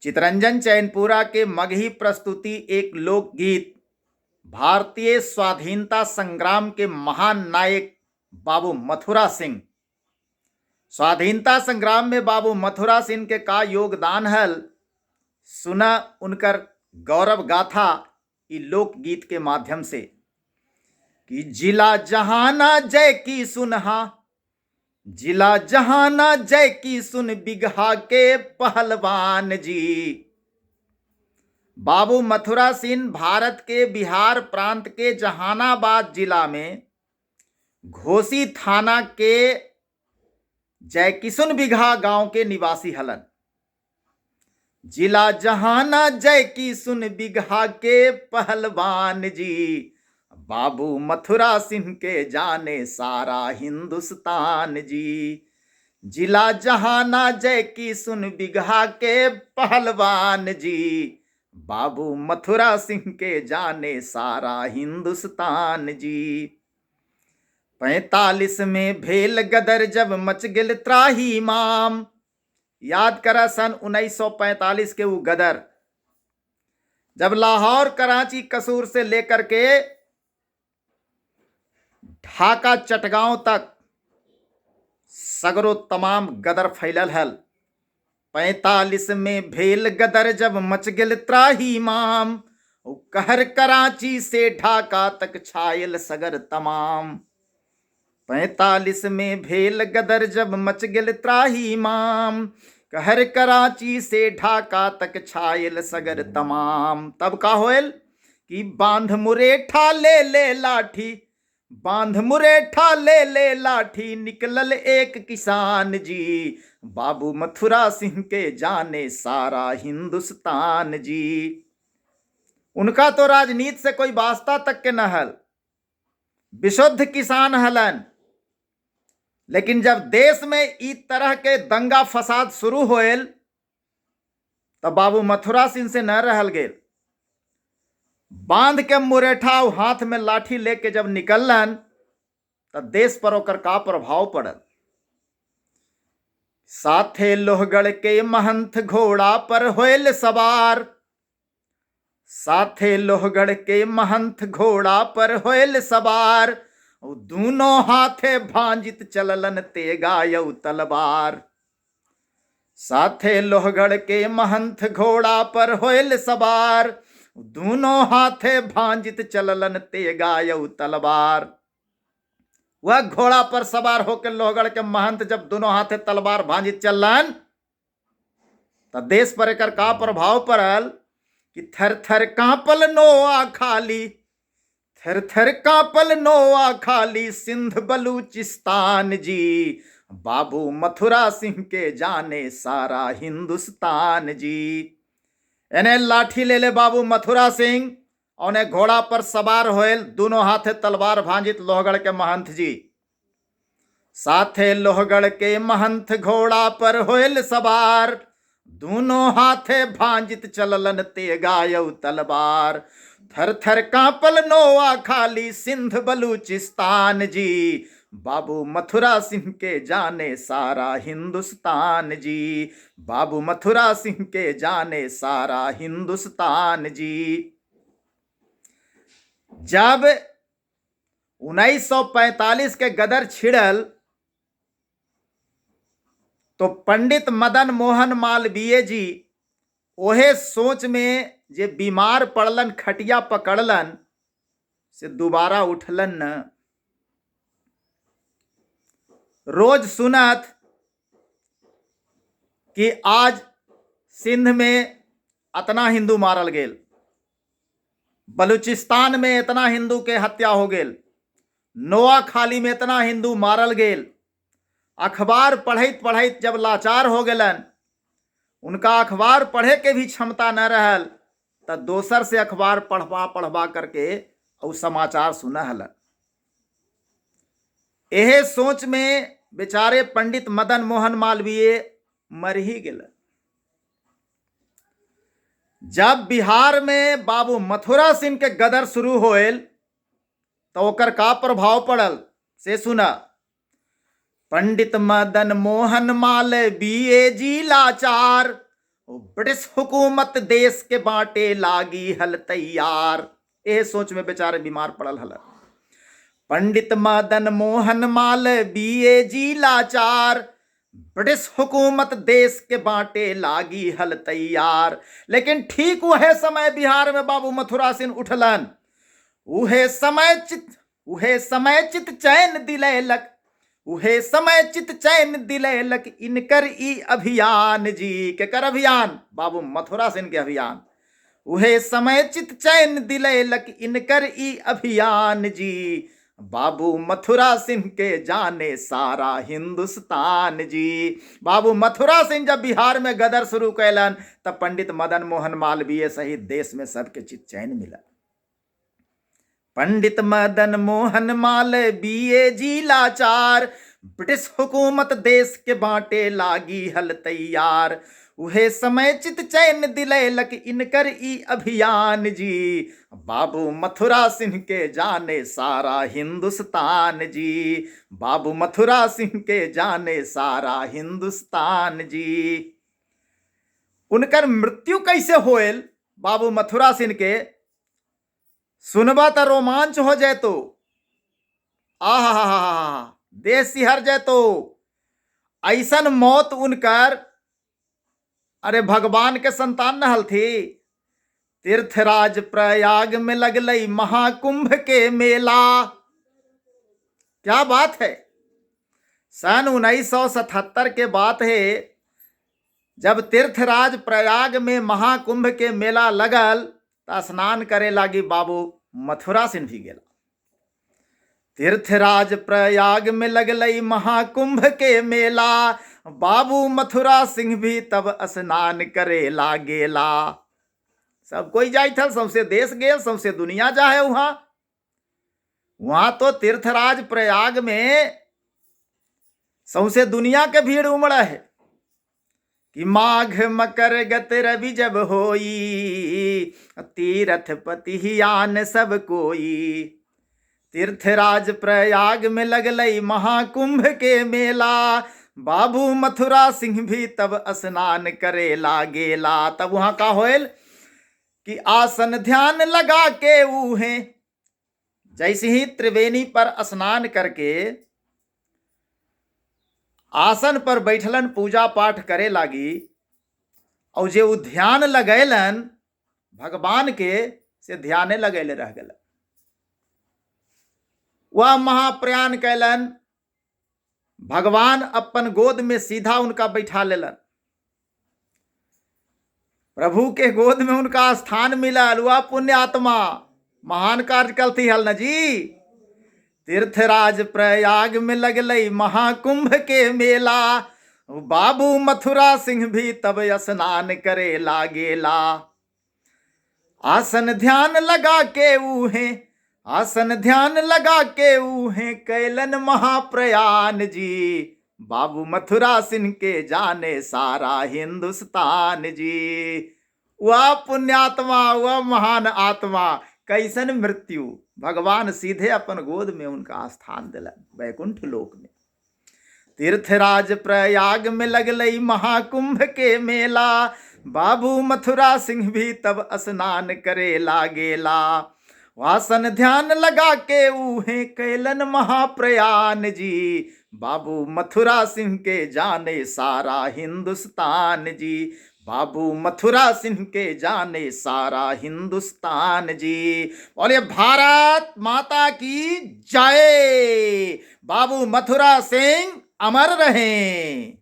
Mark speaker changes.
Speaker 1: चितरंजन चैनपुरा के मगही प्रस्तुति एक लोकगीत भारतीय स्वाधीनता संग्राम के महान नायक बाबू मथुरा सिंह। स्वाधीनता संग्राम में बाबू मथुरा सिंह के का योगदान हल सुना उनकर गौरव गाथा ई लोकगीत के माध्यम से कि जिला जहाना जय की सुनहा, जिला जहाना जय की सुन बिगहा के पहलवान जी। बाबू मथुरा सिंह भारत के बिहार प्रांत के जहानाबाद जिला में घोसी थाना के जयकिशुन बिगहा गांव के निवासी हलन। जिला जहाना जय की सुन बिगहा के पहलवान जी, बाबू मथुरा सिंह के जाने सारा हिंदुस्तान जी। जिला जहाना जय की सुन बिगहा के पहलवान जी, बाबू मथुरा सिंह के जाने सारा हिंदुस्तान जी। 45 में भेल गदर जब मच गिल त्राही माम। याद करा सन 1945 के वो गदर जब लाहौर, कराची, कसूर से लेकर के ढाका, चटगांव तक सगरो तमाम गदर फैलल हल। 45 में भेल गदर जब मच गिल त्राही माम, कहर कराची से ढाका तक छायल सगर तमाम। 45 में भेल गदर जब मच गिल त्राही माम, कहर कराची से ढाका तक छायल सगर तमाम। तब का होयल कि बांध मुरेठा ले ले लाठी, बांध मुरेठा ले ले लाठी, निकलल एक किसान जी, बाबू मथुरा सिंह के जाने सारा हिंदुस्तान जी। उनका तो राजनीति से कोई वास्ता तक के न हल, विशुद्ध किसान हलन। लेकिन जब देश में इस तरह के दंगा फसाद शुरू होयल तब बाबू मथुरा सिंह से न रहल गेल। बांध के मुरेठा हाथ में लाठी लेके जब निकलन तब देश पर ओकर का प्रभाव पड़ल। साथे लोहगढ़ के महंत घोड़ा पर होयल सवार, साथे लोहगढ़ के महंत घोड़ा पर होयल सवार, दूनों हाथे भांजित चललन तेगायौ तलवार। साथे लोहगढ़ के महंत घोड़ा पर होयल सवार, दूनों हाथे भांजित चललन तेगायौ तलवार। वह घोड़ा पर सवार होकर लोहगढ़ के महंत जब दोनों हाथे तलवार भांजित चलन तब देश पर एकर का प्रभाव पड़ल कि थर थर कांपल नोआ खाली, थर थर कांपल नोआ खाली, सिंध बलूचिस्तान जी, बाबू मथुरा सिंह के जाने सारा हिंदुस्तान जी। इन्हें लाठी ले ले बाबू मथुरा सिंह और उन्हें घोड़ा पर सवार होयल, दोनों हाथे तलवार भांजित लोहगढ़ के महंत जी। साथे लोहगढ़ के महंत घोड़ा पर होयल सवार, दोनों हाथे भांजित चललन तेगायौ तलवार। थर थर कांपल नोआ खाली, सिंध बलूचिस्तान जी, बाबू मथुरा सिंह के जाने सारा हिंदुस्तान जी, बाबू मथुरा सिंह के जाने सारा हिंदुस्तान जी। जब 1945 के गदर छिड़ल तो पंडित मदन मोहन मालवीय जी ओहे सोच में जे बीमार पड़लन, खटिया पकड़लन से दोबारा उठलन न। रोज सुनत कि आज सिंध में इतना हिंदू मारल गेल, बलूचिस्तान में इतना हिंदू के हत्या हो गेल, नोआ खाली में इतना हिंदू मारल गेल। अखबार पढ़ैत पढ़ैत जब लाचार हो गेलन, उनका अखबार पढ़े के भी क्षमता न रहल, तब दोसर से अखबार पढ़वा पढ़वा करके और समाचार सुना हलन। एहे सोच में बेचारे पंडित मदन मोहन मालवीय मर ही गेलन। जब बिहार में बाबू मथुरा सिंह के गदर शुरू होयल तो ओकर का प्रभाव पड़ल से सुना। पंडित मदन मोहन मालवीय जी लाचार, ब्रिटिश हुकूमत देश के बाटे लागी हल तैयार। ए सोच में बेचारे बीमार पड़ल हल। पंडित मदन मोहन मालवीय जी लाचार, ब्रिटिश हुकूमत देश के बाटे लागी हल तैयार। लेकिन ठीक वह समय बिहार में बाबू मथुरा सिंह उठलन। उहे समय चित चैन दिलैलक, उहे समय चित चैन दिलैलक इनकर ई अभियान जी। केकर अभियान? बाबू मथुरा सिंह के अभियान। उहे समय चित चैन दिलैलक इनकर ई अभियान जी। बाबू मथुरा सिंह के जाने सारा हिंदुस्तान जी। बाबू मथुरा सिंह जब बिहार में गदर शुरू कैलन तब पंडित मदन मोहन मालवीय सहित देश में सबके चित चैन मिला। पंडित मदन मोहन मालवीय जी लाचार, ब्रिटिश हुकूमत देश के बाटे लागी हल तैयार। उहे समय चित चैन दिलैलक इनकर ई अभियान जी। बाबू मथुरा सिंह के जाने सारा हिंदुस्तान जी। बाबू मथुरा सिंह के जाने सारा हिंदुस्तान जी। उनकर मृत्यु कैसे होएल बाबू मथुरा सिंह के, सुनबा तो रोमांच हो जाए। तो आहा, देश सिहर जाए। तो ऐसन मौत उनकर, अरे भगवान के संतान नहल थी। तीर्थराज प्रयाग में लगलई महाकुंभ के मेला। क्या बात है। सन 1977 के बात है, जब तीर्थराज प्रयाग में महाकुंभ के मेला लगल तो स्नान करे लागी बाबू मथुरा सिंह भी गेला। तीर्थराज प्रयाग में लगलई महाकुंभ के मेला, बाबू मथुरा सिंह भी तब स्नान करे लागेला। सब कोई जाय था, सौसे देश गेल, सौसे दुनिया जा है। वहां तो तीर्थराज प्रयाग में सौसे दुनिया के भीड़ उमड़ा है कि माघ मकर गत रवि जब होई, तीर्थ पति आन सब कोई। तीर्थराज प्रयाग में लगलई महाकुंभ के मेला, बाबू मथुरा सिंह भी तब स्नान करे लागेला। तब वहां का होल कि आसन ध्यान लगा के ऊहे, जैसे ही त्रिवेणी पर स्नान करके आसन पर बैठलन, पूजा पाठ करे लागी, और जे ध्यान लगैलन भगवान के, से ध्याने लगैले रह गलन। वह महाप्रयाण कैलन, भगवान अपन गोद में सीधा उनका बैठा लेलन। प्रभु के गोद में उनका स्थान मिलल। वह पुण्य आत्मा महान कार्य करती हल न जी। तीर्थराज प्रयाग में लगलई महाकुंभ के मेला, बाबू मथुरा सिंह भी तब स्नान करे लागेला। आसन ध्यान लगा के ऊहे, आसन ध्यान लगा के ऊहे कैलन महाप्रयाण जी। बाबू मथुरा सिंह के जाने सारा हिंदुस्तान जी। वह पुण्यात्मा, वह महान आत्मा, कैसन मृत्यु। भगवान सीधे अपन गोद में उनका स्थान दिलन वैकुंठ लोक में। तीर्थराज प्रयाग में लगलई महाकुंभ के मेला, बाबू मथुरा सिंह भी तब स्नान करे लागेला। वासन ध्यान लगा के ऊहे कैलन महाप्रयाण जी। बाबू मथुरा सिंह के जाने सारा हिंदुस्तान जी। बाबू मथुरा सिंह के जाने सारा हिंदुस्तान जी। बोले भारत माता की जय। बाबू मथुरा सिंह अमर रहें।